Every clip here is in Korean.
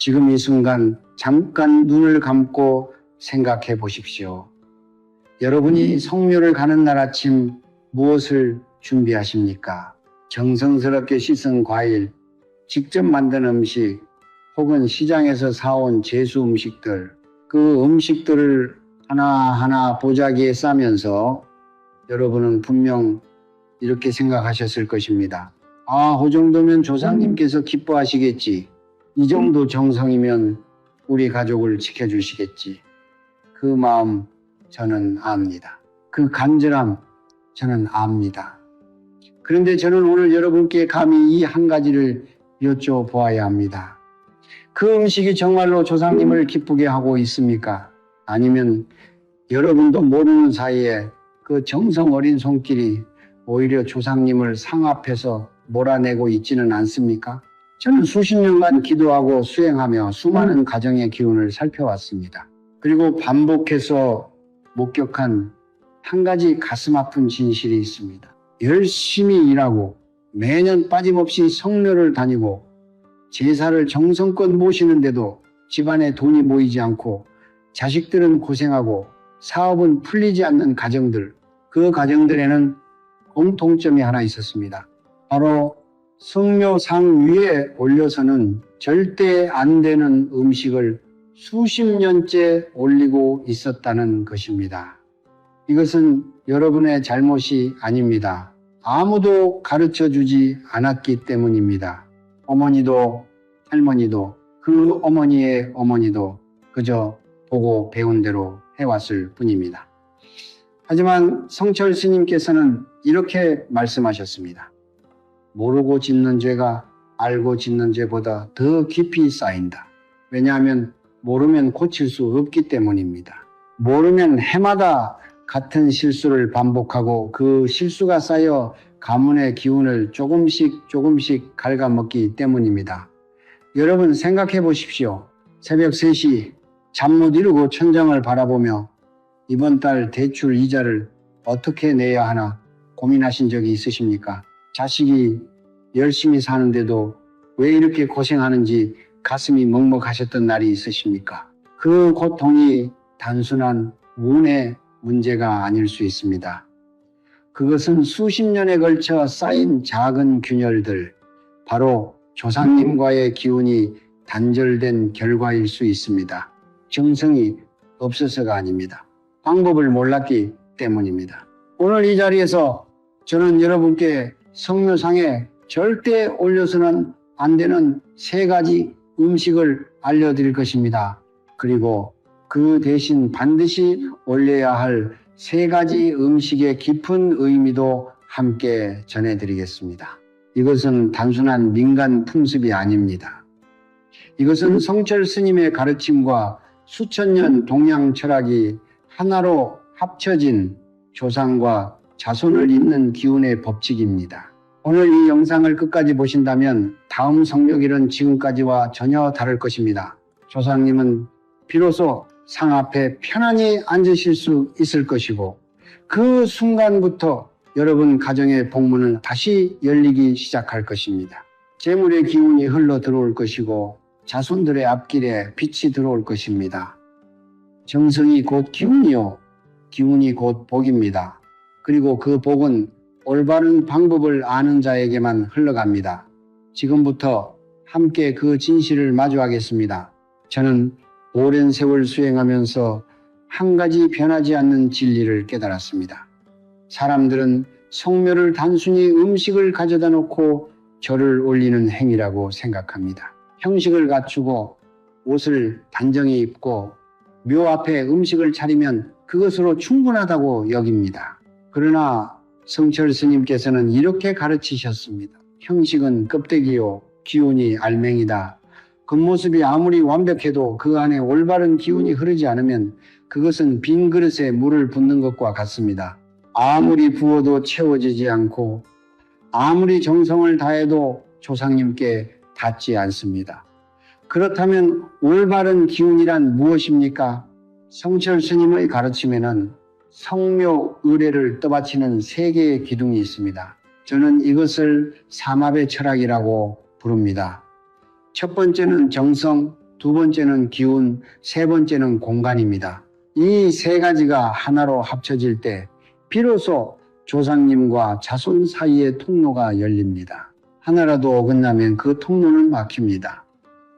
지금 이 순간 잠깐 눈을 감고 생각해 보십시오. 여러분이 성묘를 가는 날 아침 무엇을 준비하십니까? 정성스럽게 씻은 과일, 직접 만든 음식, 혹은 시장에서 사온 제수 음식들, 그 음식들을 하나하나 보자기에 싸면서 여러분은 분명 이렇게 생각하셨을 것입니다. 그 정도면 조상님께서 기뻐하시겠지. 이 정도 정성이면 우리 가족을 지켜주시겠지. 그 마음 저는 압니다. 그 간절함 저는 압니다. 그런데 저는 오늘 여러분께 감히 이 한 가지를 여쭤보아야 합니다. 그 음식이 정말로 조상님을 기쁘게 하고 있습니까? 아니면 여러분도 모르는 사이에 그 정성 어린 손길이 오히려 조상님을 상 앞에서 몰아내고 있지는 않습니까? 저는 수십 년간 기도하고 수행하며 수많은 가정의 기운을 살펴왔습니다. 그리고 반복해서 목격한 한 가지 가슴 아픈 진실이 있습니다. 열심히 일하고 매년 빠짐없이 성묘를 다니고 제사를 정성껏 모시는데도 집안에 돈이 모이지 않고 자식들은 고생하고 사업은 풀리지 않는 가정들, 그 가정들에는 공통점이 하나 있었습니다. 바로 성묘상 위에 올려서는 절대 안 되는 음식을 수십 년째 올리고 있었다는 것입니다. 이것은 여러분의 잘못이 아닙니다. 아무도 가르쳐주지 않았기 때문입니다. 어머니도 할머니도 그 어머니의 어머니도 그저 보고 배운 대로 해왔을 뿐입니다. 하지만 성철 스님께서는 이렇게 말씀하셨습니다. 모르고 짓는 죄가 알고 짓는 죄보다 더 깊이 쌓인다. 왜냐하면 모르면 고칠 수 없기 때문입니다. 모르면 해마다 같은 실수를 반복하고 그 실수가 쌓여 가문의 기운을 조금씩 갉아먹기 때문입니다. 여러분 생각해 보십시오. 새벽 3시 잠 못 이루고 천장을 바라보며 이번 달 대출 이자를 어떻게 내야 하나 고민하신 적이 있으십니까? 자식이 열심히 사는데도 왜 이렇게 고생하는지 가슴이 먹먹하셨던 날이 있으십니까? 그 고통이 단순한 운의 문제가 아닐 수 있습니다. 그것은 수십 년에 걸쳐 쌓인 작은 균열들, 바로 조상님과의 기운이 단절된 결과일 수 있습니다. 정성이 없어서가 아닙니다. 방법을 몰랐기 때문입니다. 오늘 이 자리에서 저는 여러분께 성묘상에 절대 올려서는 안 되는 3가지 음식을 알려드릴 것입니다. 그리고 그 대신 반드시 올려야 할 3가지 음식의 깊은 의미도 함께 전해드리겠습니다. 이것은 단순한 민간 풍습이 아닙니다. 이것은 성철 스님의 가르침과 수천 년 동양 철학이 하나로 합쳐진 조상과 자손을 잇는 기운의 법칙입니다. 오늘 이 영상을 끝까지 보신다면 다음 성묘길은 지금까지와 전혀 다를 것입니다. 조상님은 비로소 상 앞에 편안히 앉으실 수 있을 것이고 그 순간부터 여러분 가정의 복문은 다시 열리기 시작할 것입니다. 재물의 기운이 흘러 들어올 것이고 자손들의 앞길에 빛이 들어올 것입니다. 정성이 곧 기운이요, 기운이 곧 복입니다. 그리고 그 복은 올바른 방법을 아는 자에게만 흘러갑니다. 지금부터 함께 그 진실을 마주하겠습니다. 저는 오랜 세월 수행하면서 한 가지 변하지 않는 진리를 깨달았습니다. 사람들은 성묘를 단순히 음식을 가져다 놓고 절을 올리는 행위라고 생각합니다. 형식을 갖추고 옷을 단정히 입고 묘 앞에 음식을 차리면 그것으로 충분하다고 여깁니다. 그러나 성철 스님께서는 이렇게 가르치셨습니다. 형식은 껍데기요, 기운이 알맹이다. 겉모습이 아무리 완벽해도 그 안에 올바른 기운이 흐르지 않으면 그것은 빈 그릇에 물을 붓는 것과 같습니다. 아무리 부어도 채워지지 않고 아무리 정성을 다해도 조상님께 닿지 않습니다. 그렇다면 올바른 기운이란 무엇입니까? 성철 스님의 가르침에는 성묘 의례를 떠받치는 3개의 기둥이 있습니다. 저는 이것을 삼합의 철학이라고 부릅니다. 첫 번째는 정성, 두 번째는 기운, 세 번째는 공간입니다. 이 세 가지가 하나로 합쳐질 때 비로소 조상님과 자손 사이의 통로가 열립니다. 하나라도 어긋나면 그 통로는 막힙니다.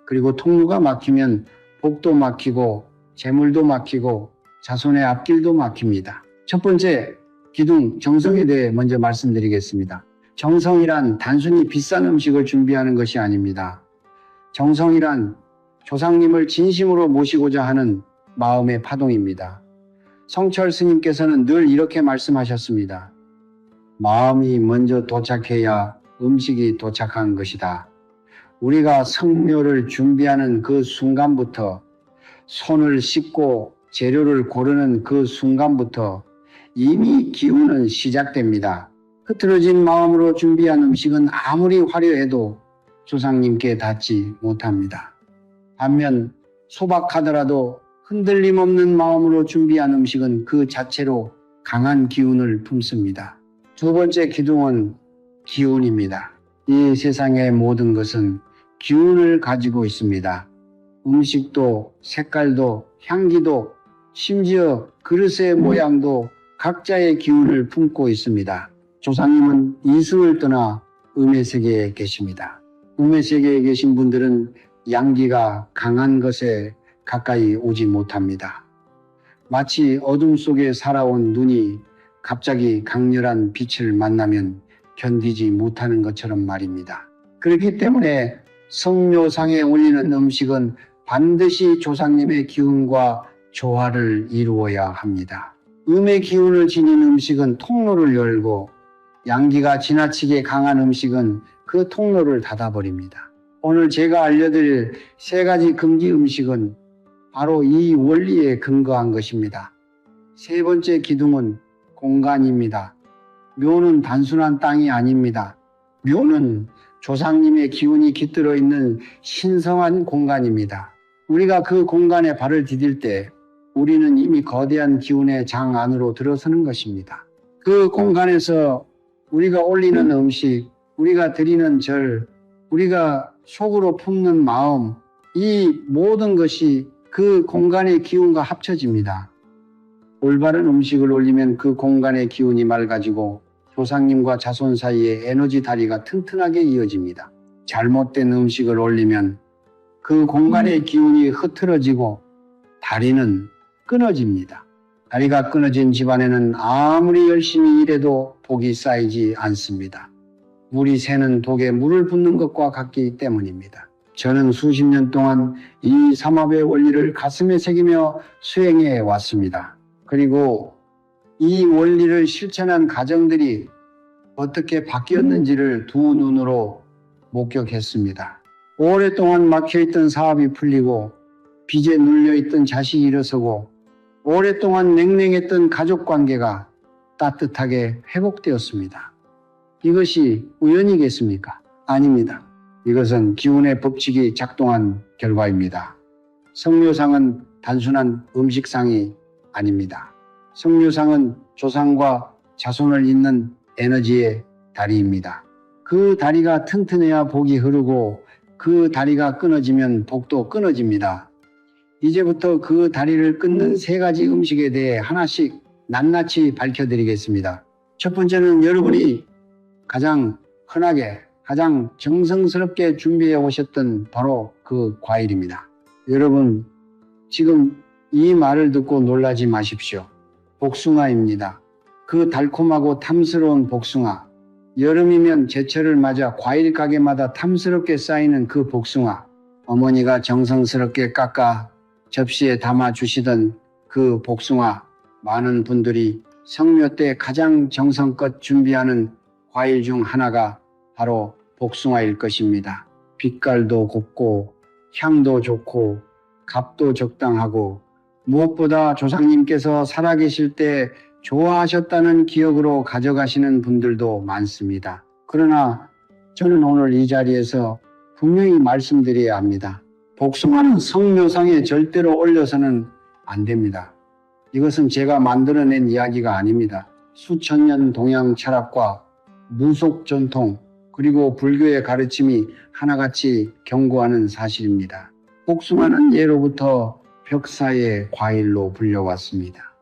그리고 통로가 막히면 복도 막히고 재물도 막히고 자손의 앞길도 막힙니다. 첫 번째, 기둥, 정성에 대해 먼저 말씀드리겠습니다. 정성이란 단순히 비싼 음식을 준비하는 것이 아닙니다. 정성이란 조상님을 진심으로 모시고자 하는 마음의 파동입니다. 성철 스님께서는 늘 이렇게 말씀하셨습니다. 마음이 먼저 도착해야 음식이 도착한 것이다. 우리가 성묘를 준비하는 그 순간부터, 손을 씻고 재료를 고르는 그 순간부터 이미 기운은 시작됩니다. 흐트러진 마음으로 준비한 음식은 아무리 화려해도 조상님께 닿지 못합니다. 반면 소박하더라도 흔들림 없는 마음으로 준비한 음식은 그 자체로 강한 기운을 품습니다. 두 번째 기둥은 기운입니다. 이 세상의 모든 것은 기운을 가지고 있습니다. 음식도 색깔도 향기도 심지어 그릇의 모양도 각자의 기운을 품고 있습니다. 조상님은 이승을 떠나 음의 세계에 계십니다. 음의 세계에 계신 분들은 양기가 강한 것에 가까이 오지 못합니다. 마치 어둠 속에 살아온 눈이 갑자기 강렬한 빛을 만나면 견디지 못하는 것처럼 말입니다. 그렇기 때문에 성묘상에 올리는 음식은 반드시 조상님의 기운과 조화를 이루어야 합니다. 음의 기운을 지닌 음식은 통로를 열고 양기가 지나치게 강한 음식은 그 통로를 닫아버립니다. 오늘 제가 알려드릴 세 가지 금기 음식은 바로 이 원리에 근거한 것입니다. 세 번째 기둥은 공간입니다. 묘는 단순한 땅이 아닙니다. 묘는 조상님의 기운이 깃들어 있는 신성한 공간입니다. 우리가 그 공간에 발을 디딜 때 우리는 이미 거대한 기운의 장 안으로 들어서는 것입니다. 그 공간에서 우리가 올리는 음식, 우리가 드리는 절, 우리가 속으로 품는 마음, 이 모든 것이 그 공간의 기운과 합쳐집니다. 올바른 음식을 올리면 그 공간의 기운이 맑아지고 조상님과 자손 사이에 에너지 다리가 튼튼하게 이어집니다. 잘못된 음식을 올리면 그 공간의 기운이 흐트러지고 다리는 끊어집니다. 다리가 끊어진 집안에는 아무리 열심히 일해도 복이 쌓이지 않습니다. 물이 새는 독에 물을 붓는 것과 같기 때문입니다. 저는 수십 년 동안 이 삼합의 원리를 가슴에 새기며 수행해 왔습니다. 그리고 이 원리를 실천한 가정들이 어떻게 바뀌었는지를 두 눈으로 목격했습니다. 오랫동안 막혀있던 사업이 풀리고 빚에 눌려있던 자식이 일어서고 오랫동안 냉랭했던 가족관계가 따뜻하게 회복되었습니다. 이것이 우연이겠습니까? 아닙니다. 이것은 기운의 법칙이 작동한 결과입니다. 성묘상은 단순한 음식상이 아닙니다. 성묘상은 조상과 자손을 잇는 에너지의 다리입니다. 그 다리가 튼튼해야 복이 흐르고 그 다리가 끊어지면 복도 끊어집니다. 이제부터 그 다리를 끊는 세 가지 음식에 대해 하나씩 낱낱이 밝혀드리겠습니다. 첫 번째는 여러분이 가장 흔하게 가장 정성스럽게 준비해 오셨던 바로 그 과일입니다. 여러분 지금 이 말을 듣고 놀라지 마십시오. 복숭아입니다. 그 달콤하고 탐스러운 복숭아, 여름이면 제철을 맞아 과일 가게마다 탐스럽게 쌓이는 그 복숭아, 어머니가 정성스럽게 깎아 접시에 담아 주시던 그 복숭아, 많은 분들이 성묘 때 가장 정성껏 준비하는 과일 중 하나가 바로 복숭아일 것입니다. 빛깔도 곱고 향도 좋고 값도 적당하고 무엇보다 조상님께서 살아계실 때 좋아하셨다는 기억으로 가져가시는 분들도 많습니다. 그러나 저는 오늘 이 자리에서 분명히 말씀드려야 합니다. 복숭아는 성묘상에 절대로 올려서는 안 됩니다. 이것은 제가 만들어낸 이야기가 아닙니다. 수천 년 동양 철학과 무속 전통 그리고 불교의 가르침이 하나같이 경고하는 사실입니다. 복숭아는 예로부터 벽사의 과일로 불려왔습니다.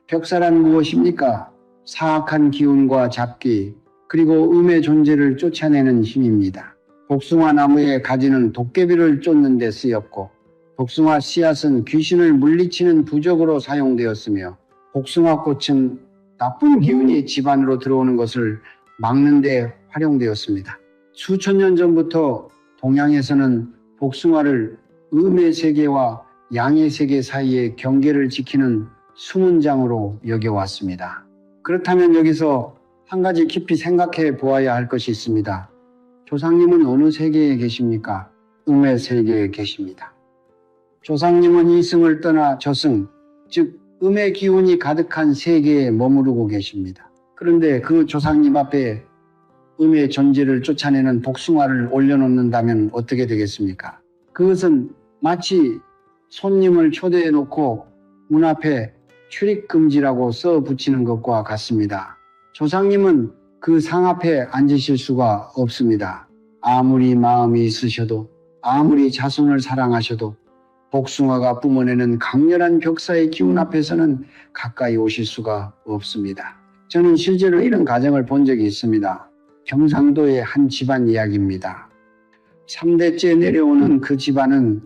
벽사란 무엇입니까? 사악한 기운과 잡기, 그리고 음의 존재를 쫓아내는 힘입니다. 복숭아 나무의 가지는 도깨비를 쫓는 데 쓰였고, 복숭아 씨앗은 귀신을 물리치는 부적으로 사용되었으며, 복숭아 꽃은 나쁜 기운이 집 안으로 들어오는 것을 막는 데 활용되었습니다. 수천 년 전부터 동양에서는 복숭아를 음의 세계와 양의 세계 사이의 경계를 지키는 숨은 장으로 여겨왔습니다. 그렇다면 여기서 한 가지 깊이 생각해 보아야 할 것이 있습니다. 조상님은 어느 세계에 계십니까? 음의 세계에 계십니다. 조상님은 이승을 떠나 저승, 즉 음의 기운이 가득한 세계에 머무르고 계십니다. 그런데 그 조상님 앞에 음의 존재를 쫓아내는 복숭아를 올려놓는다면 어떻게 되겠습니까? 그것은 마치 손님을 초대해 놓고 문 앞에 출입금지라고 써 붙이는 것과 같습니다. 조상님은 그 상 앞에 앉으실 수가 없습니다. 아무리 마음이 있으셔도, 아무리 자손을 사랑하셔도 복숭아가 뿜어내는 강렬한 벽사의 기운 앞에서는 가까이 오실 수가 없습니다. 저는 실제로 이런 가정을 본 적이 있습니다. 경상도의 한 집안 이야기입니다. 3대째 내려오는 그 집안은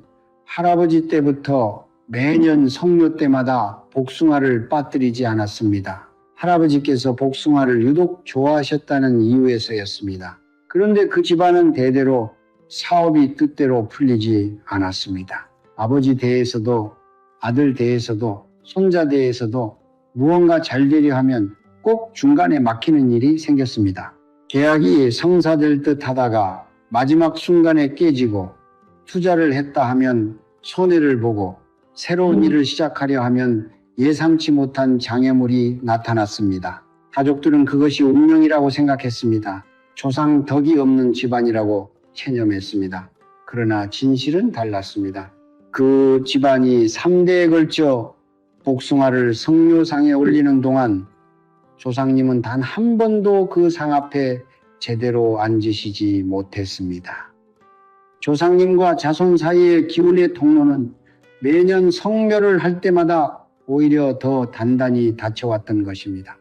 할아버지 때부터 매년 성묘 때마다 복숭아를 빠뜨리지 않았습니다. 할아버지께서 복숭아를 유독 좋아하셨다는 이유에서였습니다. 그런데 그 집안은 대대로 사업이 뜻대로 풀리지 않았습니다. 아버지 대에서도 아들 대에서도 손자 대에서도 무언가 잘 되려 하면 꼭 중간에 막히는 일이 생겼습니다. 계약이 성사될 듯 하다가 마지막 순간에 깨지고, 투자를 했다 하면 손해를 보고, 새로운 일을 시작하려 하면 예상치 못한 장애물이 나타났습니다. 가족들은 그것이 운명이라고 생각했습니다. 조상 덕이 없는 집안이라고 체념했습니다. 그러나 진실은 달랐습니다. 그 집안이 3대에 걸쳐 복숭아를 성묘상에 올리는 동안 조상님은 단 한 번도 그 상 앞에 제대로 앉으시지 못했습니다. 조상님과 자손 사이의 기운의 통로는 매년 성묘를 할 때마다 오히려 더 단단히 닫혀왔던 것입니다.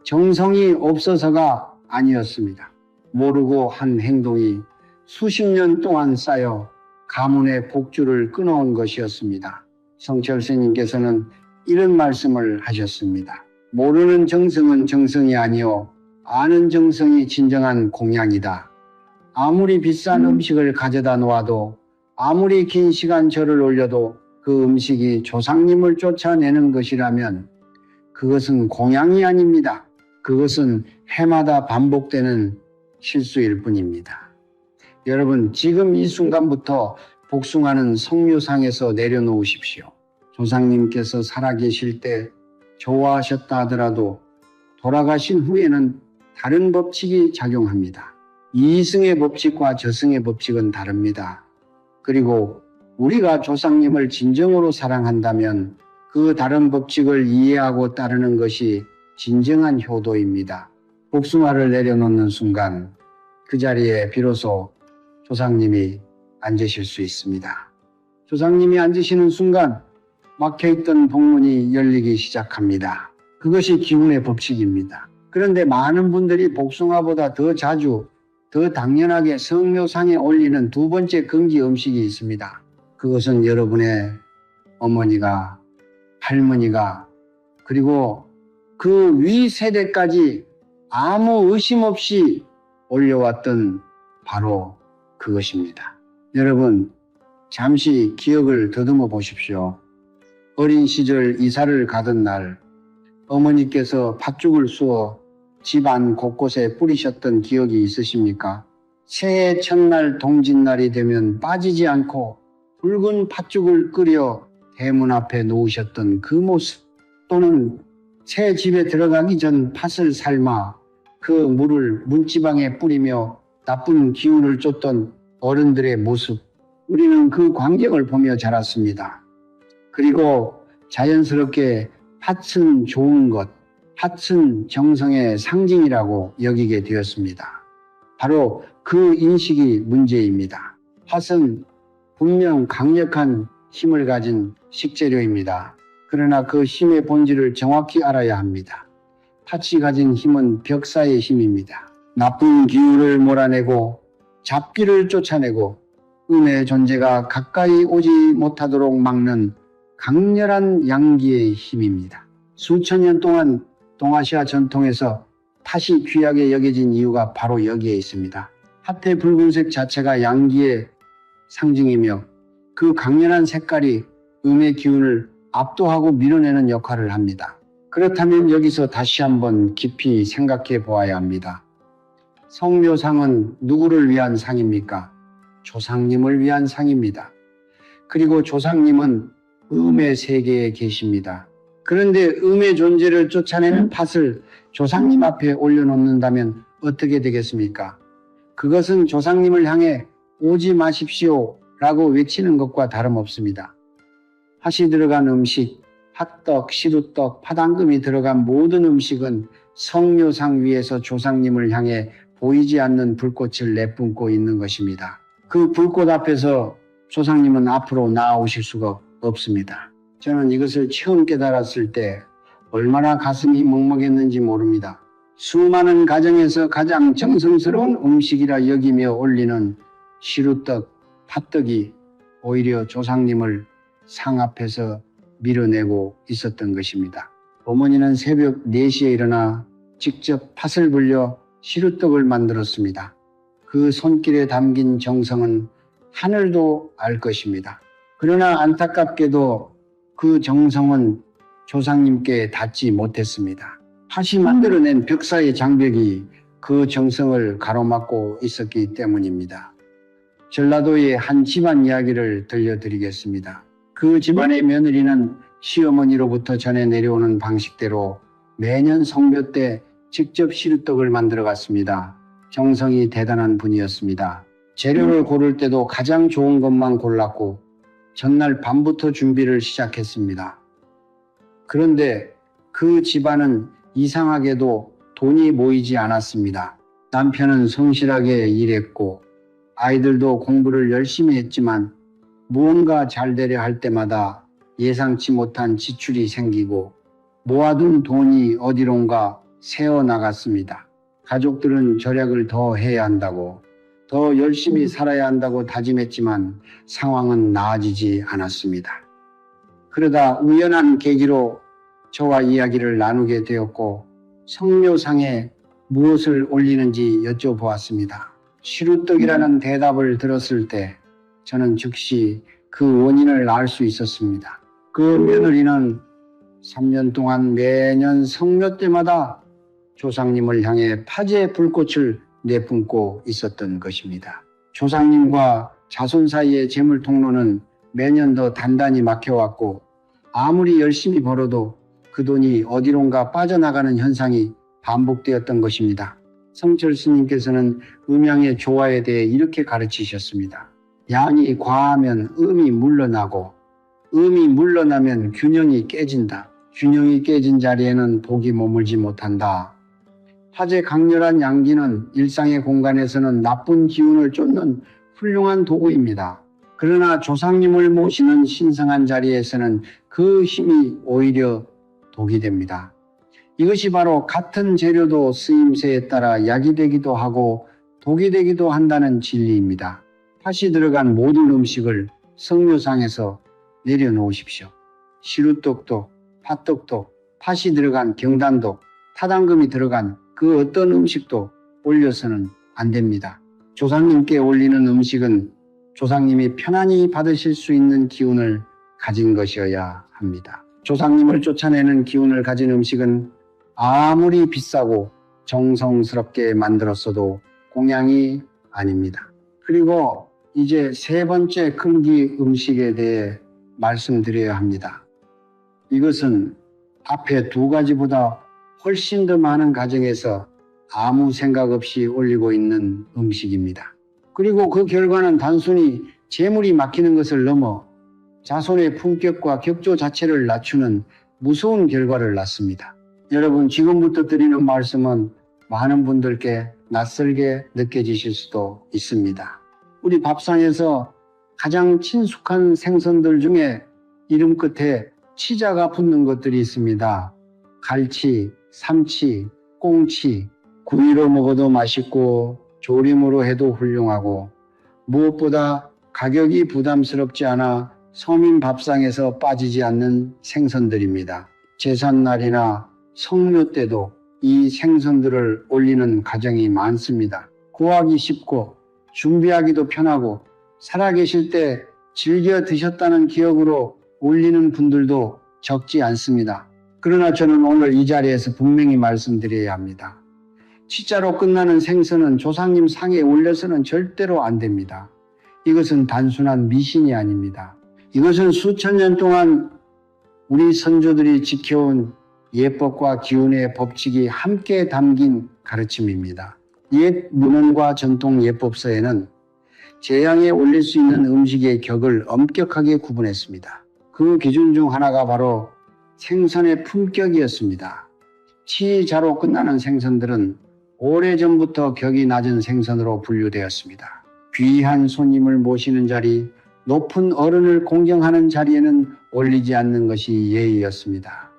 정성이 없어서가 아니었습니다. 모르고 한 행동이 수십 년 동안 쌓여 가문의 복주를 끊어온 것이었습니다. 성철 스님께서는 이런 말씀을 하셨습니다. 모르는 정성은 정성이 아니요 아는 정성이 진정한 공양이다. 아무리 비싼 음식을 가져다 놓아도, 아무리 긴 시간 절을 올려도 그 음식이 조상님을 쫓아내는 것이라면 그것은 공양이 아닙니다. 그것은 해마다 반복되는 실수일 뿐입니다. 여러분, 지금 이 순간부터 복숭아는 성묘상에서 내려놓으십시오. 조상님께서 살아계실 때 좋아하셨다 하더라도 돌아가신 후에는 다른 법칙이 작용합니다. 이승의 법칙과 저승의 법칙은 다릅니다. 그리고 우리가 조상님을 진정으로 사랑한다면 그 다른 법칙을 이해하고 따르는 것이 진정한 효도입니다. 복숭아를 내려놓는 순간 그 자리에 비로소 조상님이 앉으실 수 있습니다. 조상님이 앉으시는 순간 막혀있던 복문이 열리기 시작합니다. 그것이 기운의 법칙입니다. 그런데 많은 분들이 복숭아보다 더 자주, 더 당연하게 성묘상에 올리는 두 번째 금기 음식이 있습니다. 그것은 여러분의 어머니가, 할머니가, 그리고 그 위 세대까지 아무 의심 없이 올려왔던 바로 그것입니다. 여러분, 잠시 기억을 더듬어 보십시오. 어린 시절 이사를 가던 날 어머니께서 팥죽을 쑤어 집안 곳곳에 뿌리셨던 기억이 있으십니까? 새해 첫날 동짓날이 되면 빠지지 않고 붉은 팥죽을 끓여 대문 앞에 놓으셨던 그 모습, 또는 새 집에 들어가기 전 팥을 삶아 그 물을 문지방에 뿌리며 나쁜 기운을 쫓던 어른들의 모습, 우리는 그 광경을 보며 자랐습니다. 그리고 자연스럽게 팥은 좋은 것, 팥은 정성의 상징이라고 여기게 되었습니다. 바로 그 인식이 문제입니다. 팥은 분명 강력한 힘을 가진 식재료입니다. 그러나 그 힘의 본질을 정확히 알아야 합니다. 팥이 가진 힘은 벽사의 힘입니다. 나쁜 기운을 몰아내고 잡귀를 쫓아내고 음의 존재가 가까이 오지 못하도록 막는 강렬한 양기의 힘입니다. 수천 년 동안 동아시아 전통에서 팥이 귀하게 여겨진 이유가 바로 여기에 있습니다. 팥의 붉은색 자체가 양기의 상징이며 그 강렬한 색깔이 음의 기운을 압도하고 밀어내는 역할을 합니다. 그렇다면 여기서 다시 한번 깊이 생각해 보아야 합니다. 성묘상은 누구를 위한 상입니까? 조상님을 위한 상입니다. 그리고 조상님은 음의 세계에 계십니다. 그런데 음의 존재를 쫓아내는 팥을 조상님 앞에 올려놓는다면 어떻게 되겠습니까? 그것은 조상님을 향해 오지 마십시오 라고 외치는 것과 다름없습니다. 팥이 들어간 음식, 팥떡, 시루떡, 팥앙금이 들어간 모든 음식은 성묘상 위에서 조상님을 향해 보이지 않는 불꽃을 내뿜고 있는 것입니다. 그 불꽃 앞에서 조상님은 앞으로 나아오실 수가 없습니다. 저는 이것을 처음 깨달았을 때 얼마나 가슴이 먹먹했는지 모릅니다. 수많은 가정에서 가장 정성스러운 음식이라 여기며 올리는 시루떡, 팥떡이 오히려 조상님을 상 앞에서 밀어내고 있었던 것입니다. 어머니는 새벽 4시에 일어나 직접 팥을 불려 시루떡을 만들었습니다. 그 손길에 담긴 정성은 하늘도 알 것입니다. 그러나 안타깝게도 그 정성은 조상님께 닿지 못했습니다. 팥이 만들어낸 벽사의 장벽이 그 정성을 가로막고 있었기 때문입니다. 전라도의 한 집안 이야기를 들려드리겠습니다. 그 집안의 며느리는 시어머니로부터 전해 내려오는 방식대로 매년 성묘 때 직접 시루떡을 만들어 갔습니다. 정성이 대단한 분이었습니다. 재료를 고를 때도 가장 좋은 것만 골랐고 전날 밤부터 준비를 시작했습니다. 그런데 그 집안은 이상하게도 돈이 모이지 않았습니다. 남편은 성실하게 일했고 아이들도 공부를 열심히 했지만 무언가 잘 되려 할 때마다 예상치 못한 지출이 생기고 모아둔 돈이 어디론가 새어나갔습니다. 가족들은 절약을 더 해야 한다고, 더 열심히 살아야 한다고 다짐했지만 상황은 나아지지 않았습니다. 그러다 우연한 계기로 저와 이야기를 나누게 되었고 성묘상에 무엇을 올리는지 여쭤보았습니다. 시루떡이라는 대답을 들었을 때 저는 즉시 그 원인을 알 수 있었습니다. 그 며느리는 3년 동안 매년 성묘 때마다 조상님을 향해 팥의 불꽃을 내뿜고 있었던 것입니다. 조상님과 자손 사이의 재물 통로는 매년 더 단단히 막혀왔고 아무리 열심히 벌어도 그 돈이 어디론가 빠져나가는 현상이 반복되었던 것입니다. 성철 스님께서는 음양의 조화에 대해 이렇게 가르치셨습니다. 양이 과하면 음이 물러나고 음이 물러나면 균형이 깨진다. 균형이 깨진 자리에는 복이 머물지 못한다. 팥의 강렬한 양기는 일상의 공간에서는 나쁜 기운을 쫓는 훌륭한 도구입니다. 그러나 조상님을 모시는 신성한 자리에서는 그 힘이 오히려 독이 됩니다. 이것이 바로 같은 재료도 쓰임새에 따라 약이 되기도 하고 독이 되기도 한다는 진리입니다. 팥이 들어간 모든 음식을 성묘상에서 내려놓으십시오. 시루떡도 팥떡도 팥이 들어간 경단도 팥앙금이 들어간 그 어떤 음식도 올려서는 안 됩니다. 조상님께 올리는 음식은 조상님이 편안히 받으실 수 있는 기운을 가진 것이어야 합니다. 조상님을 쫓아내는 기운을 가진 음식은 아무리 비싸고 정성스럽게 만들었어도 공양이 아닙니다. 그리고 이제 세 번째 금기 음식에 대해 말씀드려야 합니다. 이것은 앞에 두 가지보다 훨씬 더 많은 가정에서 아무 생각 없이 올리고 있는 음식입니다. 그리고 그 결과는 단순히 재물이 막히는 것을 넘어 자손의 품격과 격조 자체를 낮추는 무서운 결과를 낳습니다. 여러분, 지금부터 드리는 말씀은 많은 분들께 낯설게 느껴지실 수도 있습니다. 우리 밥상에서 가장 친숙한 생선들 중에 이름 끝에 치자가 붙는 것들이 있습니다. 갈치, 삼치, 꽁치, 구이로 먹어도 맛있고 조림으로 해도 훌륭하고 무엇보다 가격이 부담스럽지 않아 서민 밥상에서 빠지지 않는 생선들입니다. 제삿날이나 성묘 때도 이 생선들을 올리는 가정이 많습니다. 구하기 쉽고 준비하기도 편하고 살아계실 때 즐겨 드셨다는 기억으로 올리는 분들도 적지 않습니다. 그러나 저는 오늘 이 자리에서 분명히 말씀드려야 합니다. 치자로 끝나는 생선은 조상님 상에 올려서는 절대로 안 됩니다. 이것은 단순한 미신이 아닙니다. 이것은 수천 년 동안 우리 선조들이 지켜온 예법과 기운의 법칙이 함께 담긴 가르침입니다. 옛 문헌과 전통 예법서에는 제향에 올릴 수 있는 음식의 격을 엄격하게 구분했습니다. 그 기준 중 하나가 바로 생선의 품격이었습니다. 치자로 끝나는 생선들은 오래전부터 격이 낮은 생선으로 분류되었습니다. 귀한 손님을 모시는 자리, 높은 어른을 공경하는 자리에는 올리지 않는 것이 예의였습니다.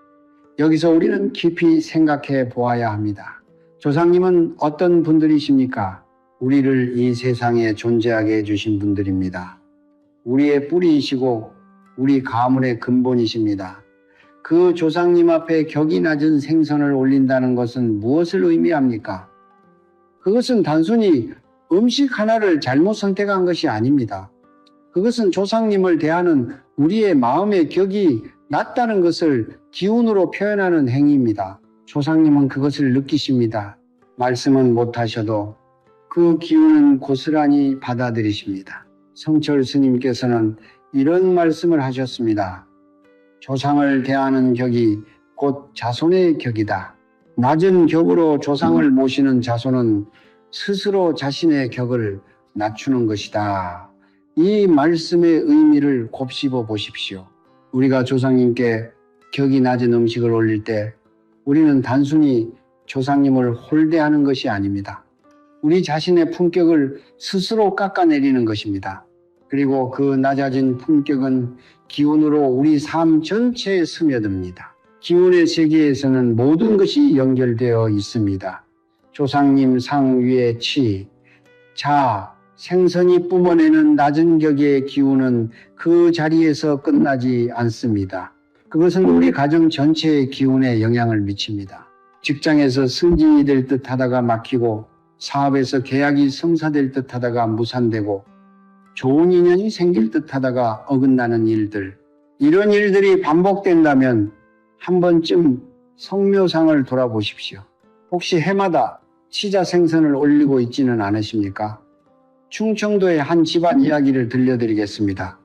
여기서 우리는 깊이 생각해 보아야 합니다. 조상님은 어떤 분들이십니까? 우리를 이 세상에 존재하게 해주신 분들입니다. 우리의 뿌리이시고 우리 가문의 근본이십니다. 그 조상님 앞에 격이 낮은 생선을 올린다는 것은 무엇을 의미합니까? 그것은 단순히 음식 하나를 잘못 선택한 것이 아닙니다. 그것은 조상님을 대하는 우리의 마음의 격이 낮다는 것을 기운으로 표현하는 행위입니다. 조상님은 그것을 느끼십니다. 말씀은 못하셔도 그 기운은 고스란히 받아들이십니다. 성철 스님께서는 이런 말씀을 하셨습니다. 조상을 대하는 격이 곧 자손의 격이다. 낮은 격으로 조상을 모시는 자손은 스스로 자신의 격을 낮추는 것이다. 이 말씀의 의미를 곱씹어 보십시오. 우리가 조상님께 격이 낮은 음식을 올릴 때 우리는 단순히 조상님을 홀대하는 것이 아닙니다. 우리 자신의 품격을 스스로 깎아내리는 것입니다. 그리고 그 낮아진 품격은 기운으로 우리 삶 전체에 스며듭니다. 기운의 세계에서는 모든 것이 연결되어 있습니다. 조상님 상 위의 치, 자, 생선이 뿜어내는 낮은 격의 기운은 그 자리에서 끝나지 않습니다. 그것은 우리 가정 전체의 기운에 영향을 미칩니다. 직장에서 승진이 될 듯 하다가 막히고 사업에서 계약이 성사될 듯 하다가 무산되고 좋은 인연이 생길 듯 하다가 어긋나는 일들, 이런 일들이 반복된다면 한 번쯤 성묘상을 돌아보십시오. 혹시 해마다 치자 생선을 올리고 있지는 않으십니까? 충청도의 한 집안 이야기를 들려드리겠습니다.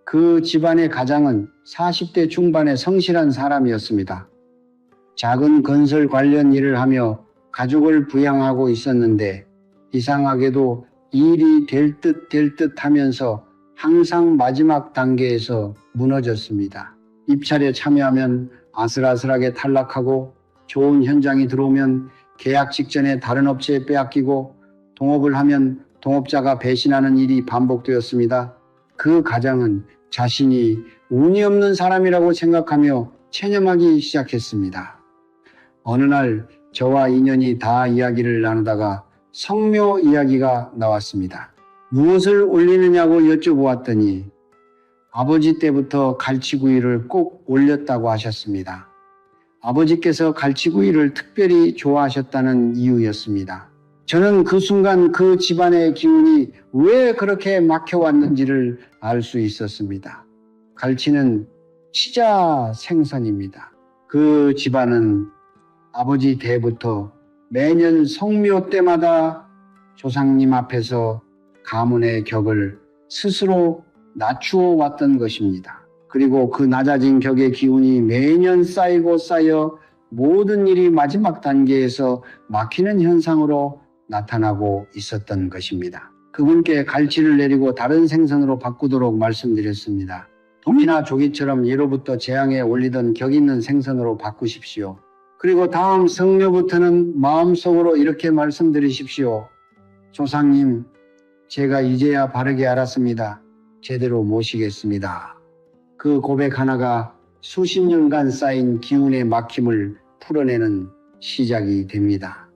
그 집안의 가장은 40대 중반의 성실한 사람이었습니다. 작은 건설 관련 일을 하며 가족을 부양하고 있었는데 이상하게도 일이 될 듯 하면서 항상 마지막 단계에서 무너졌습니다. 입찰에 참여하면 아슬아슬하게 탈락하고 좋은 현장이 들어오면 계약 직전에 다른 업체에 빼앗기고 동업을 하면 동업자가 배신하는 일이 반복되었습니다. 그 가장은 자신이 운이 없는 사람이라고 생각하며 체념하기 시작했습니다. 어느 날 저와 인연이 다 이야기를 나누다가 성묘 이야기가 나왔습니다. 무엇을 올리느냐고 여쭤보았더니 아버지 때부터 갈치구이를 꼭 올렸다고 하셨습니다. 아버지께서 갈치구이를 특별히 좋아하셨다는 이유였습니다. 저는 그 순간 그 집안의 기운이 왜 그렇게 막혀왔는지를 알 수 있었습니다. 갈치는 치자 생선입니다. 그 집안은 아버지 때부터 매년 성묘 때마다 조상님 앞에서 가문의 격을 스스로 낮추어 왔던 것입니다. 그리고 그 낮아진 격의 기운이 매년 쌓이고 쌓여 모든 일이 마지막 단계에서 막히는 현상으로 나타나고 있었던 것입니다. 그분께 갈치를 내리고 다른 생선으로 바꾸도록 말씀드렸습니다. 동이나 조기처럼 예로부터 재앙에 올리던 격 있는 생선으로 바꾸십시오. 그리고 다음 성묘부터는 마음속으로 이렇게 말씀드리십시오. 조상님, 제가 이제야 바르게 알았습니다. 제대로 모시겠습니다. 그 고백 하나가 수십 년간 쌓인 기운의 막힘을 풀어내는 시작이 됩니다.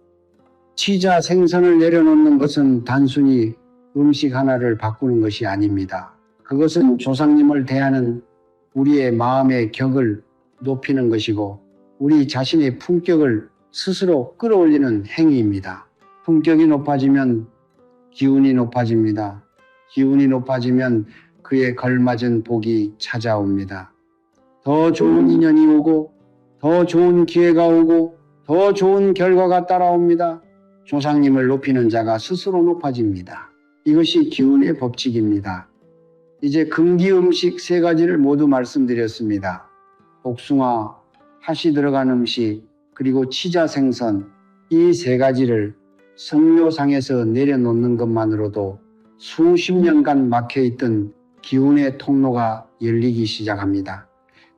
치자 생선을 내려놓는 것은 단순히 음식 하나를 바꾸는 것이 아닙니다. 그것은 조상님을 대하는 우리의 마음의 격을 높이는 것이고 우리 자신의 품격을 스스로 끌어올리는 행위입니다. 품격이 높아지면 기운이 높아집니다. 기운이 높아지면 그에 걸맞은 복이 찾아옵니다. 더 좋은 인연이 오고 더 좋은 기회가 오고 더 좋은 결과가 따라옵니다. 조상님을 높이는 자가 스스로 높아집니다. 이것이 기운의 법칙입니다. 이제 금기 음식 3가지를 모두 말씀드렸습니다. 복숭아, 팥이 들어간 음식, 그리고 치자 생선, 이 3가지를 성묘상에서 내려놓는 것만으로도 수십 년간 막혀있던 기운의 통로가 열리기 시작합니다.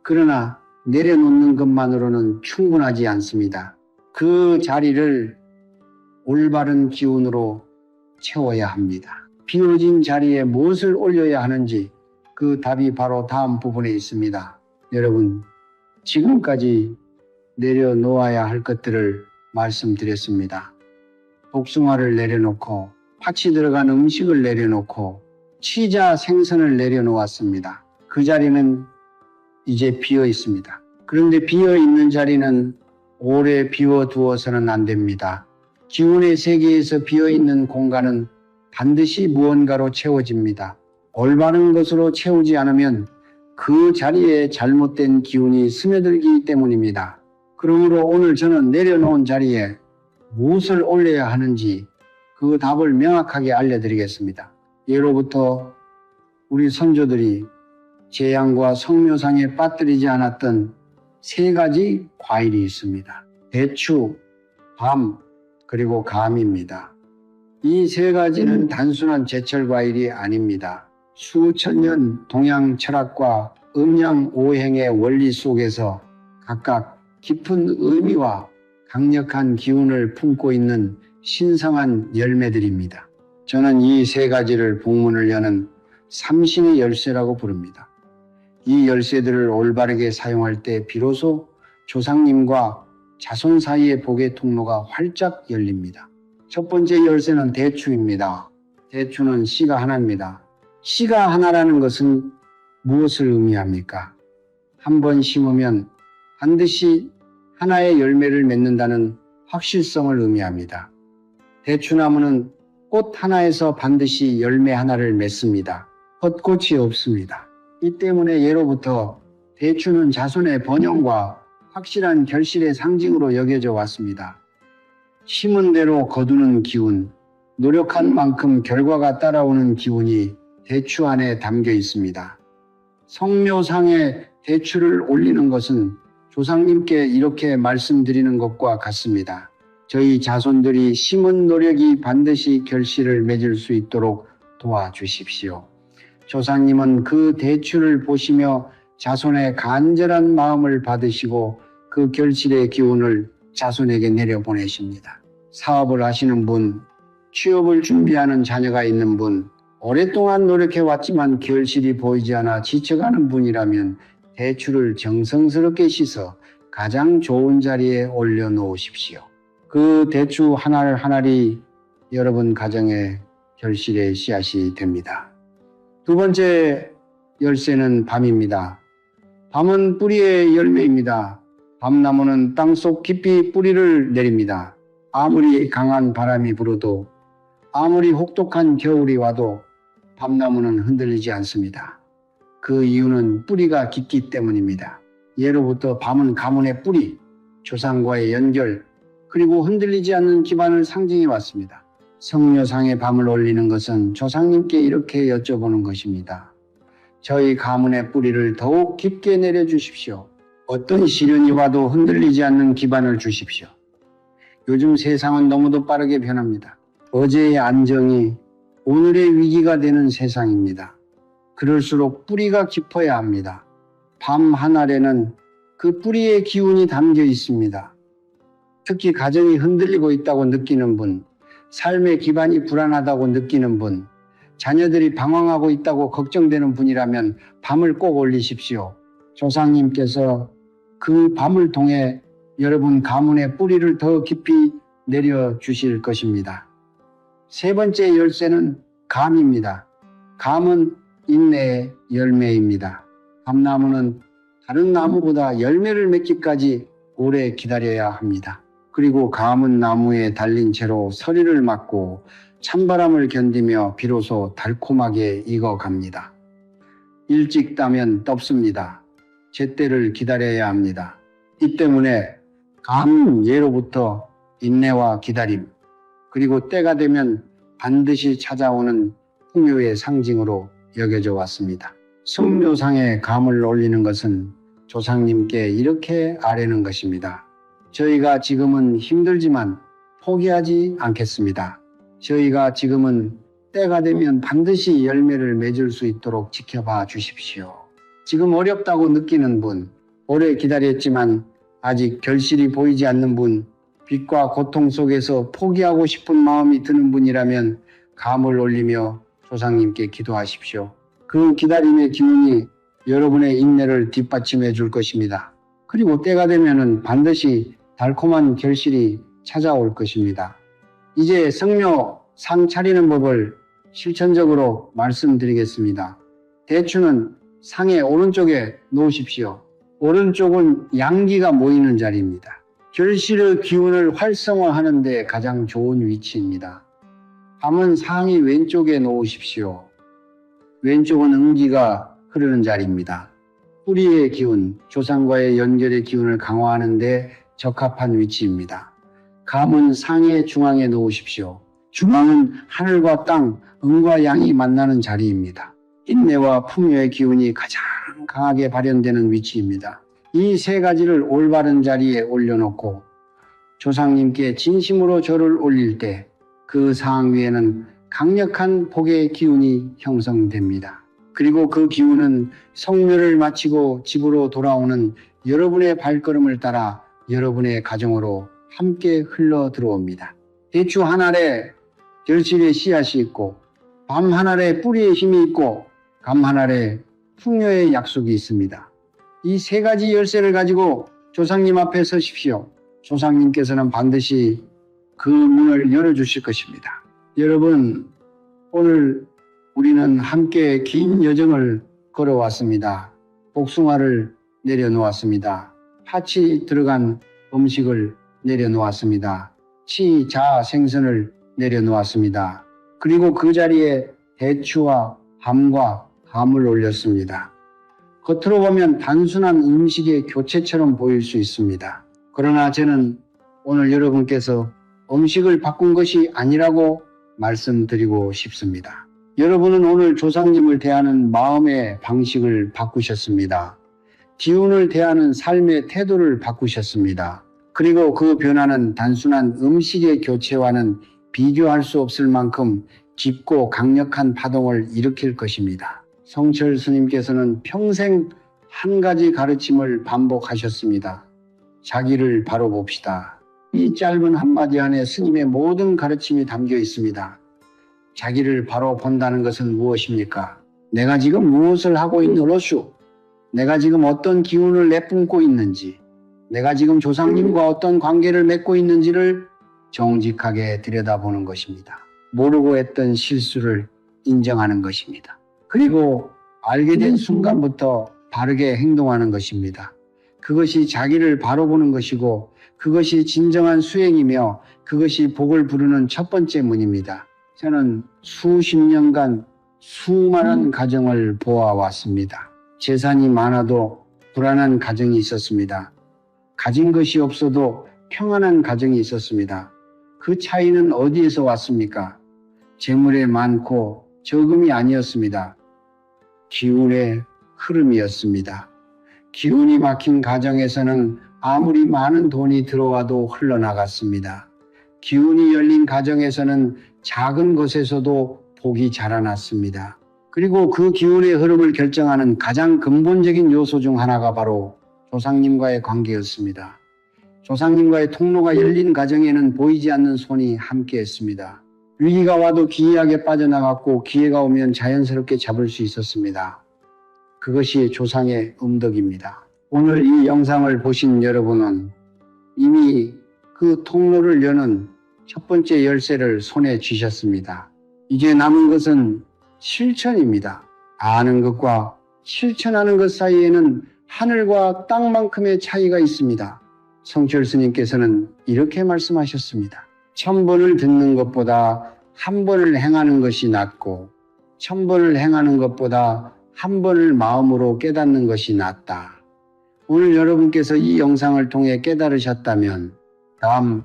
그러나 내려놓는 것만으로는 충분하지 않습니다. 그 자리를 올바른 기운으로 채워야 합니다. 비워진 자리에 무엇을 올려야 하는지 그 답이 바로 다음 부분에 있습니다. 여러분, 지금까지 내려놓아야 할 것들을 말씀드렸습니다. 복숭아를 내려놓고 팥이 들어간 음식을 내려놓고 치자 생선을 내려놓았습니다. 그 자리는 이제 비어 있습니다. 그런데 비어 있는 자리는 오래 비워두어서는 안 됩니다. 기운의 세계에서 비어 있는 공간은 반드시 무언가로 채워집니다. 올바른 것으로 채우지 않으면 그 자리에 잘못된 기운이 스며들기 때문입니다. 그러므로 오늘 저는 내려놓은 자리에 무엇을 올려야 하는지 그 답을 명확하게 알려드리겠습니다. 예로부터 우리 선조들이 제양과 성묘상에 빠뜨리지 않았던 3가지 과일이 있습니다. 대추, 밤, 그리고 감입니다. 이 3가지는 단순한 제철 과일이 아닙니다. 수천 년 동양 철학과 음양 오행의 원리 속에서 각각 깊은 의미와 강력한 기운을 품고 있는 신성한 열매들입니다. 저는 이 3가지를 복문을 여는 삼신의 열쇠라고 부릅니다. 이 열쇠들을 올바르게 사용할 때 비로소 조상님과 자손 사이의 복의 통로가 활짝 열립니다. 첫 번째 열쇠는 대추입니다. 대추는 씨가 하나입니다. 씨가 하나라는 것은 무엇을 의미합니까? 한 번 심으면 반드시 하나의 열매를 맺는다는 확실성을 의미합니다. 대추나무는 꽃 하나에서 반드시 열매 하나를 맺습니다. 헛꽃이 없습니다. 이 때문에 예로부터 대추는 자손의 번영과 확실한 결실의 상징으로 여겨져 왔습니다. 심은 대로 거두는 기운, 노력한 만큼 결과가 따라오는 기운이 대추 안에 담겨 있습니다. 성묘상에 대추를 올리는 것은 조상님께 이렇게 말씀드리는 것과 같습니다. 저희 자손들이 심은 노력이 반드시 결실을 맺을 수 있도록 도와주십시오. 조상님은 그 대추를 보시며 자손의 간절한 마음을 받으시고 그 결실의 기운을 자손에게 내려보내십니다. 사업을 하시는 분, 취업을 준비하는 자녀가 있는 분, 오랫동안 노력해왔지만 결실이 보이지 않아 지쳐가는 분이라면 대추를 정성스럽게 씻어 가장 좋은 자리에 올려놓으십시오. 그 대추 하나리 여러분 가정의 결실의 씨앗이 됩니다. 두 번째 열쇠는 밤입니다. 밤은 뿌리의 열매입니다. 밤나무는 땅속 깊이 뿌리를 내립니다. 아무리 강한 바람이 불어도 아무리 혹독한 겨울이 와도 밤나무는 흔들리지 않습니다. 그 이유는 뿌리가 깊기 때문입니다. 예로부터 밤은 가문의 뿌리, 조상과의 연결, 그리고 흔들리지 않는 기반을 상징해 왔습니다. 성묘상에 밤을 올리는 것은 조상님께 이렇게 여쭤보는 것입니다. 저희 가문의 뿌리를 더욱 깊게 내려주십시오. 어떤 시련이 와도 흔들리지 않는 기반을 주십시오. 요즘 세상은 너무도 빠르게 변합니다. 어제의 안정이 오늘의 위기가 되는 세상입니다. 그럴수록 뿌리가 깊어야 합니다. 밤 하늘에는 그 뿌리의 기운이 담겨 있습니다. 특히 가정이 흔들리고 있다고 느끼는 분, 삶의 기반이 불안하다고 느끼는 분, 자녀들이 방황하고 있다고 걱정되는 분이라면 밤을 꼭 올리십시오. 조상님께서 그 밤을 통해 여러분 가문의 뿌리를 더 깊이 내려주실 것입니다. 세 번째 열쇠는 감입니다. 감은 인내의 열매입니다. 감나무는 다른 나무보다 열매를 맺기까지 오래 기다려야 합니다. 그리고 감은 나무에 달린 채로 서리를 맞고 찬바람을 견디며 비로소 달콤하게 익어갑니다. 일찍 따면 덥습니다. 제때를 기다려야 합니다. 이 때문에 감 예로부터 인내와 기다림, 그리고 때가 되면 반드시 찾아오는 풍요의 상징으로 여겨져 왔습니다. 성묘상에 감을 올리는 것은 조상님께 이렇게 아뢰는 것입니다. 저희가 지금은 힘들지만 포기하지 않겠습니다. 저희가 지금은 때가 되면 반드시 열매를 맺을 수 있도록 지켜봐 주십시오. 지금 어렵다고 느끼는 분, 오래 기다렸지만 아직 결실이 보이지 않는 분, 빚과 고통 속에서 포기하고 싶은 마음이 드는 분이라면 감을 올리며 조상님께 기도하십시오. 그 기다림의 기운이 여러분의 인내를 뒷받침해 줄 것입니다. 그리고 때가 되면은 반드시 달콤한 결실이 찾아올 것입니다. 이제 성묘 상 차리는 법을 실천적으로 말씀드리겠습니다. 대추는 상의 오른쪽에 놓으십시오. 오른쪽은 양기가 모이는 자리입니다. 결실의 기운을 활성화하는 데 가장 좋은 위치입니다. 감은 상의 왼쪽에 놓으십시오. 왼쪽은 음기가 흐르는 자리입니다. 뿌리의 기운, 조상과의 연결의 기운을 강화하는 데 적합한 위치입니다. 감은 상의 중앙에 놓으십시오. 중앙은 하늘과 땅, 음과 양이 만나는 자리입니다. 인내와 풍요의 기운이 가장 강하게 발현되는 위치입니다. 이 세 가지를 올바른 자리에 올려놓고 조상님께 진심으로 절을 올릴 때 그 상 위에는 강력한 복의 기운이 형성됩니다. 그리고 그 기운은 성묘를 마치고 집으로 돌아오는 여러분의 발걸음을 따라 여러분의 가정으로 함께 흘러 들어옵니다. 대추 한 알에 결실의 씨앗이 있고 밤 한 알에 뿌리의 힘이 있고 감 한 알에 풍요의 약속이 있습니다. 이 세 가지 열쇠를 가지고 조상님 앞에 서십시오. 조상님께서는 반드시 그 문을 열어주실 것입니다. 여러분, 오늘 우리는 함께 긴 여정을 걸어왔습니다. 복숭아를 내려놓았습니다. 팥이 들어간 음식을 내려놓았습니다. 치, 자, 생선을 내려놓았습니다. 그리고 그 자리에 대추와 함과 감을 올렸습니다. 겉으로 보면 단순한 음식의 교체처럼 보일 수 있습니다. 그러나 저는 오늘 여러분께서 음식을 바꾼 것이 아니라고 말씀드리고 싶습니다. 여러분은 오늘 조상님을 대하는 마음의 방식을 바꾸셨습니다. 기운을 대하는 삶의 태도를 바꾸셨습니다. 그리고 그 변화는 단순한 음식의 교체와는 비교할 수 없을 만큼 깊고 강력한 파동을 일으킬 것입니다. 성철 스님께서는 평생 한 가지 가르침을 반복하셨습니다. 자기를 바로 봅시다. 이 짧은 한마디 안에 스님의 모든 가르침이 담겨 있습니다. 자기를 바로 본다는 것은 무엇입니까? 내가 지금 무엇을 하고 있는 것이오? 내가 지금 어떤 기운을 내뿜고 있는지, 내가 지금 조상님과 어떤 관계를 맺고 있는지를 정직하게 들여다보는 것입니다. 모르고 했던 실수를 인정하는 것입니다. 그리고 알게 된 순간부터 바르게 행동하는 것입니다. 그것이 자기를 바로 보는 것이고 그것이 진정한 수행이며 그것이 복을 부르는 첫 번째 문입니다. 저는 수십 년간 수많은 가정을 보아왔습니다. 재산이 많아도 불안한 가정이 있었습니다. 가진 것이 없어도 평안한 가정이 있었습니다. 그 차이는 어디에서 왔습니까? 재물이 많고 적음이 아니었습니다. 기운의 흐름이었습니다. 기운이 막힌 가정에서는 아무리 많은 돈이 들어와도 흘러나갔습니다. 기운이 열린 가정에서는 작은 것에서도 복이 자라났습니다. 그리고 그 기운의 흐름을 결정하는 가장 근본적인 요소 중 하나가 바로 조상님과의 관계였습니다. 조상님과의 통로가 열린 가정에는 보이지 않는 손이 함께했습니다. 위기가 와도 기이하게 빠져나갔고 기회가 오면 자연스럽게 잡을 수 있었습니다. 그것이 조상의 음덕입니다. 오늘 이 영상을 보신 여러분은 이미 그 통로를 여는 첫 번째 열쇠를 손에 쥐셨습니다. 이제 남은 것은 실천입니다. 아는 것과 실천하는 것 사이에는 하늘과 땅만큼의 차이가 있습니다. 성철 스님께서는 이렇게 말씀하셨습니다. 1000번을 듣는 것보다 한 번을 행하는 것이 낫고 1000번을 행하는 것보다 한 번을 마음으로 깨닫는 것이 낫다. 오늘 여러분께서 이 영상을 통해 깨달으셨다면 다음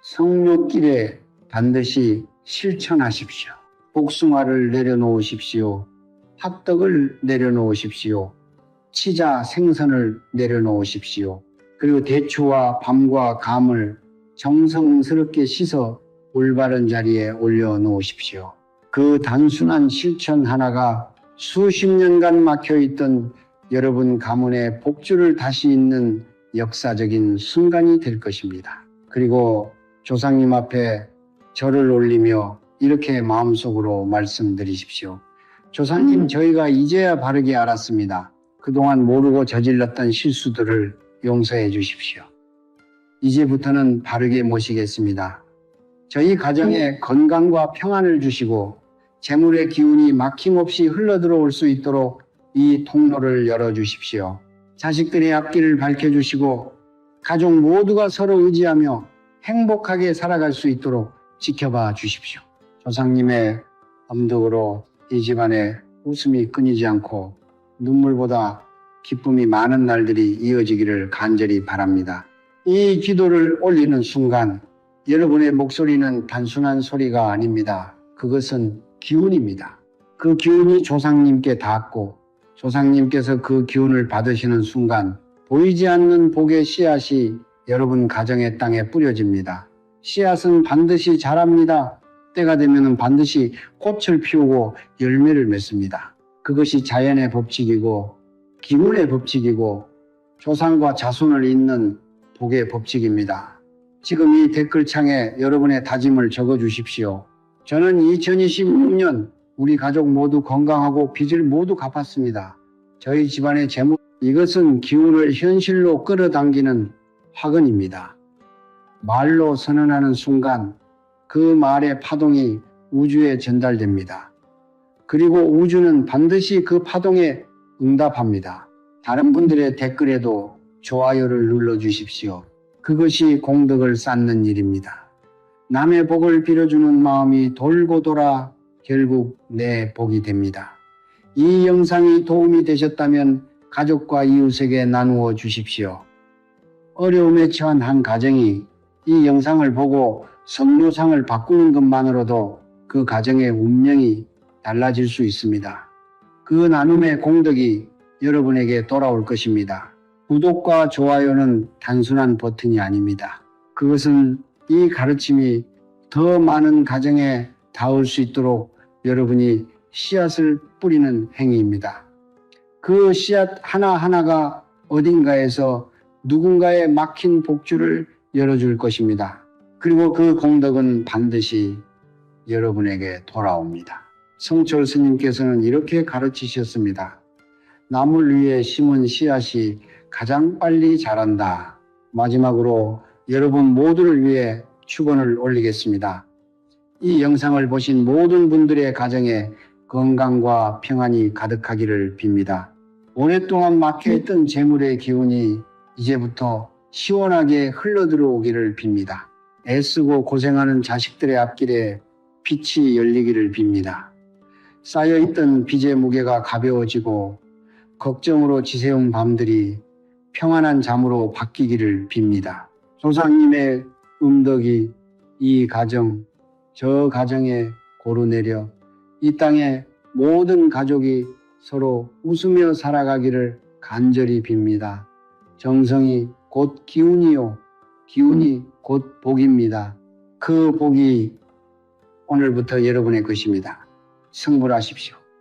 성묘길에 반드시 실천하십시오. 복숭아를 내려놓으십시오. 팥떡을 내려놓으십시오. 치자 생선을 내려놓으십시오. 그리고 대추와 밤과 감을 정성스럽게 씻어 올바른 자리에 올려놓으십시오. 그 단순한 실천 하나가 수십 년간 막혀있던 여러분 가문의 복주를 다시 잇는 역사적인 순간이 될 것입니다. 그리고 조상님 앞에 절을 올리며 이렇게 마음속으로 말씀드리십시오. 조상님, 저희가 이제야 바르게 알았습니다. 그동안 모르고 저질렀던 실수들을 용서해 주십시오. 이제부터는 바르게 모시겠습니다. 저희 가정에 건강과 평안을 주시고 재물의 기운이 막힘없이 흘러들어올 수 있도록 이 통로를 열어주십시오. 자식들의 앞길을 밝혀주시고 가족 모두가 서로 의지하며 행복하게 살아갈 수 있도록 지켜봐 주십시오. 조상님의 엄덕으로 이 집안에 웃음이 끊이지 않고 눈물보다 기쁨이 많은 날들이 이어지기를 간절히 바랍니다. 이 기도를 올리는 순간 여러분의 목소리는 단순한 소리가 아닙니다. 그것은 기운입니다. 그 기운이 조상님께 닿고 조상님께서 그 기운을 받으시는 순간 보이지 않는 복의 씨앗이 여러분 가정의 땅에 뿌려집니다. 씨앗은 반드시 자랍니다. 때가 되면 반드시 꽃을 피우고 열매를 맺습니다. 그것이 자연의 법칙이고 기운의 법칙이고 조상과 자손을 잇는 복의 법칙입니다. 지금 이 댓글창에 여러분의 다짐을 적어주십시오. 저는 2026년 우리 가족 모두 건강하고 빚을 모두 갚았습니다. 저희 집안의 재물, 이것은 기운을 현실로 끌어당기는 화근입니다. 말로 선언하는 순간 그 말의 파동이 우주에 전달됩니다. 그리고 우주는 반드시 그 파동에 응답합니다. 다른 분들의 댓글에도 좋아요를 눌러주십시오. 그것이 공덕을 쌓는 일입니다. 남의 복을 빌어주는 마음이 돌고 돌아 결국 내 복이 됩니다. 이 영상이 도움이 되셨다면 가족과 이웃에게 나누어 주십시오. 어려움에 처한 한 가정이 이 영상을 보고 성묘상을 바꾸는 것만으로도 그 가정의 운명이 달라질 수 있습니다. 그 나눔의 공덕이 여러분에게 돌아올 것입니다. 구독과 좋아요는 단순한 버튼이 아닙니다. 그것은 이 가르침이 더 많은 가정에 닿을 수 있도록 여러분이 씨앗을 뿌리는 행위입니다. 그 씨앗 하나하나가 어딘가에서 누군가의 막힌 복주를 열어줄 것입니다. 그리고 그 공덕은 반드시 여러분에게 돌아옵니다. 성철 스님께서는 이렇게 가르치셨습니다. 남을 위해 심은 씨앗이 가장 빨리 자란다. 마지막으로 여러분 모두를 위해 축원을 올리겠습니다. 이 영상을 보신 모든 분들의 가정에 건강과 평안이 가득하기를 빕니다. 오랫동안 막혀있던 재물의 기운이 이제부터 시원하게 흘러들어오기를 빕니다. 애쓰고 고생하는 자식들의 앞길에 빛이 열리기를 빕니다. 쌓여있던 빚의 무게가 가벼워지고 걱정으로 지새운 밤들이 평안한 잠으로 바뀌기를 빕니다. 조상님의 음덕이 이 가정, 저 가정에 고루내려 이 땅의 모든 가족이 서로 웃으며 살아가기를 간절히 빕니다. 정성이 곧 기운이요, 기운이 곧 복입니다. 그 복이 오늘부터 여러분의 것입니다. 성불하십시오.